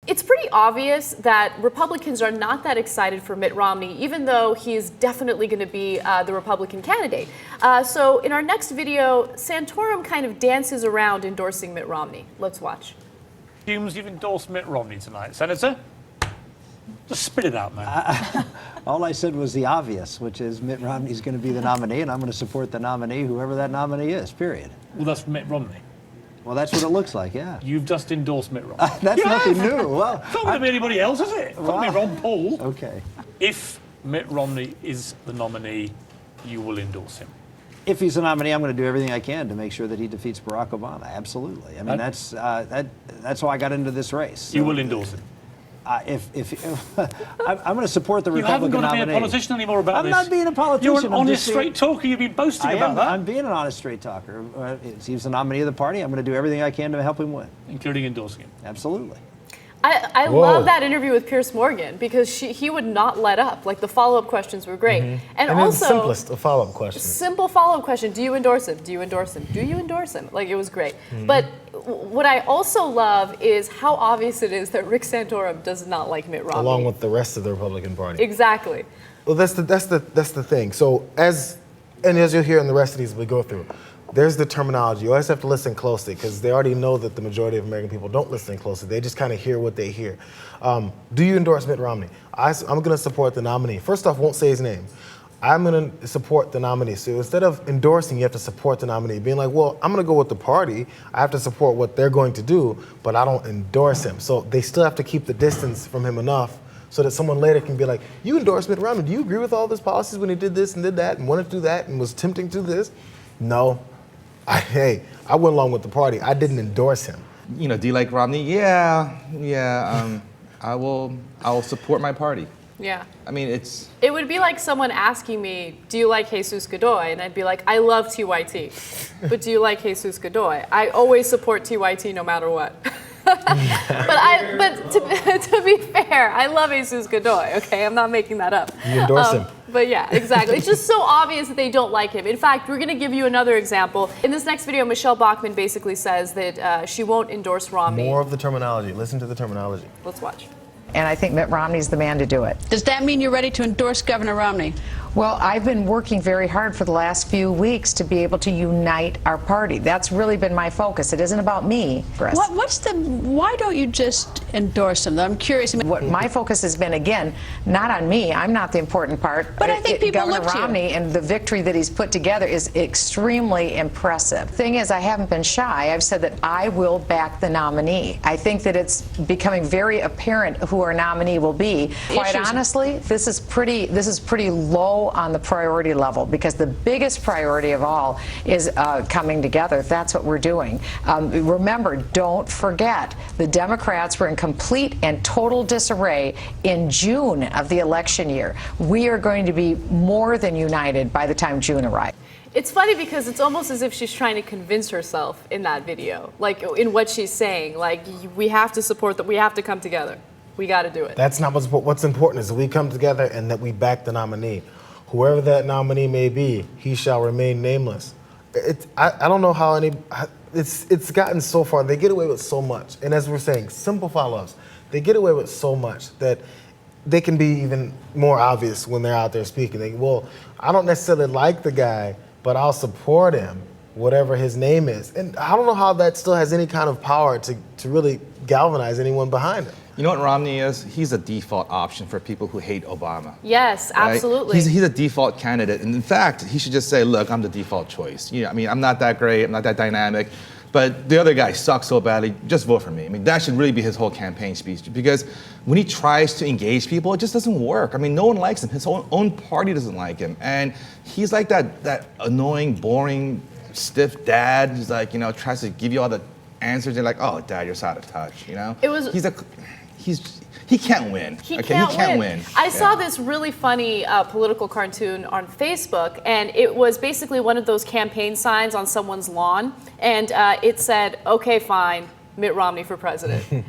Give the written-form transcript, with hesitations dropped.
It's pretty obvious that Republicans are not that excited for Mitt Romney, even though he is definitely going to be the Republican candidate. So in our next video, Santorum kind of dances around endorsing Mitt Romney. Let's watch. You've endorsed Mitt Romney tonight, Senator. Just spit it out, man. All I said was the obvious, which is Mitt Romney's going to be the nominee, and I'm going to support the nominee, whoever that nominee is, period. Well, that's Mitt Romney. Well, that's what it looks like, yeah. You've just endorsed Mitt Romney. That's nothing new. Well, it's not going to be anybody else, is it? It's not going to be Ron Paul. Okay. If Mitt Romney is the nominee, you will endorse him. If he's the nominee, I'm going to do everything I can to make sure that he defeats Barack Obama. Absolutely. I mean, that's why I got into this race. So, you will endorse him. I'm going to support the Republican nominee. You haven't got to be a politician anymore about this. I'm not being a politician. You're an honest, straight talker. You've been boasting about that. I'm being an honest, straight talker. If he's the nominee of the party, I'm going to do everything I can to help him win. Including endorsing him. Absolutely. I love that interview with Piers Morgan because he would not let up. Like the follow-up questions were great. And also, the simplest of follow-up questions. Simple follow-up question. Do you endorse him? Do you endorse him? Do you endorse him? Like it was great. But what I also love is how obvious it is that Rick Santorum does not like Mitt Romney. Along with the rest of the Republican Party. Exactly. Well, that's the thing. So as you'll hear in the rest of these we go through, there's the terminology. You always have to listen closely because they already know that the majority of American people don't listen closely. They just kind of hear what they hear. Do you endorse Mitt Romney? I'm going to support the nominee. First off, won't say his name. I'm going to support the nominee. So instead of endorsing, you have to support the nominee. Being like, well, I'm going to go with the party. I have to support what they're going to do, but I don't endorse him. So they still have to keep the distance from him enough so that someone later can be like, you endorsed Mitt Romney. Do you agree with all of his policies when he did this and did that and wanted to do that and was tempting to do this? No. I went along with the party. I didn't endorse him. You know, do you like Romney? Yeah. I will support my party. Yeah. I mean, it's... It would be like someone asking me, do you like Jesus Godoy? And I'd be like, I love TYT. But do you like Jesus Godoy? I always support TYT no matter what. But to be fair, I love Jesus Godoy, okay? I'm not making that up. You endorse him. But yeah, exactly. It's just so obvious that they don't like him. In fact, we're going to give you another example. In this next video, Michele Bachmann basically says that she won't endorse Romney. More of the terminology. Listen to the terminology. Let's watch. And I think Mitt Romney's the man to do it. Does that mean you're ready to endorse Governor Romney? Well, I've been working very hard for the last few weeks to be able to unite our party. That's really been my focus. It isn't about me, Chris. Why don't you just endorse him? I'm curious. What my focus has been, again, not on me. I'm not the important part. But I think people Governor look to you. Romney and the victory that he's put together is extremely impressive. Thing is, I haven't been shy. I've said that I will back the nominee. I think that it's becoming very apparent who our nominee will be. Quite honestly, this is pretty low on the priority level because the biggest priority of all is coming together. That's what we're doing. Remember, don't forget, the Democrats were in complete and total disarray in June of the election year. We are going to be more than united by the time June arrives. It's funny because it's almost as if she's trying to convince herself in that video, like in what she's saying, like we have to support that, we have to come together. We got to do it. That's not what's important is that we come together and that we back the nominee. Whoever that nominee may be, he shall remain nameless. I don't know how it's gotten so far. They get away with so much. And as we're saying, simple follow-ups. They get away with so much that they can be even more obvious when they're out there speaking. Well, I don't necessarily like the guy, but I'll support him, whatever his name is. And I don't know how that still has any kind of power to really galvanize anyone behind him. You know what Romney is? He's a default option for people who hate Obama. Yes, right? absolutely. He's a default candidate. And in fact, he should just say, look, I'm the default choice. I mean, I'm not that great, I'm not that dynamic, but the other guy sucks so badly, just vote for me. I mean, that should really be his whole campaign speech because when he tries to engage people, it just doesn't work. I mean, no one likes him. His own party doesn't like him. And he's like that annoying, boring, stiff dad who's like, tries to give you all the answers. You're like, oh, Dad, you're so out of touch, He can't win. He can't win. I saw this really funny political cartoon on Facebook, and it was basically one of those campaign signs on someone's lawn, and it said, okay, fine, Mitt Romney for president.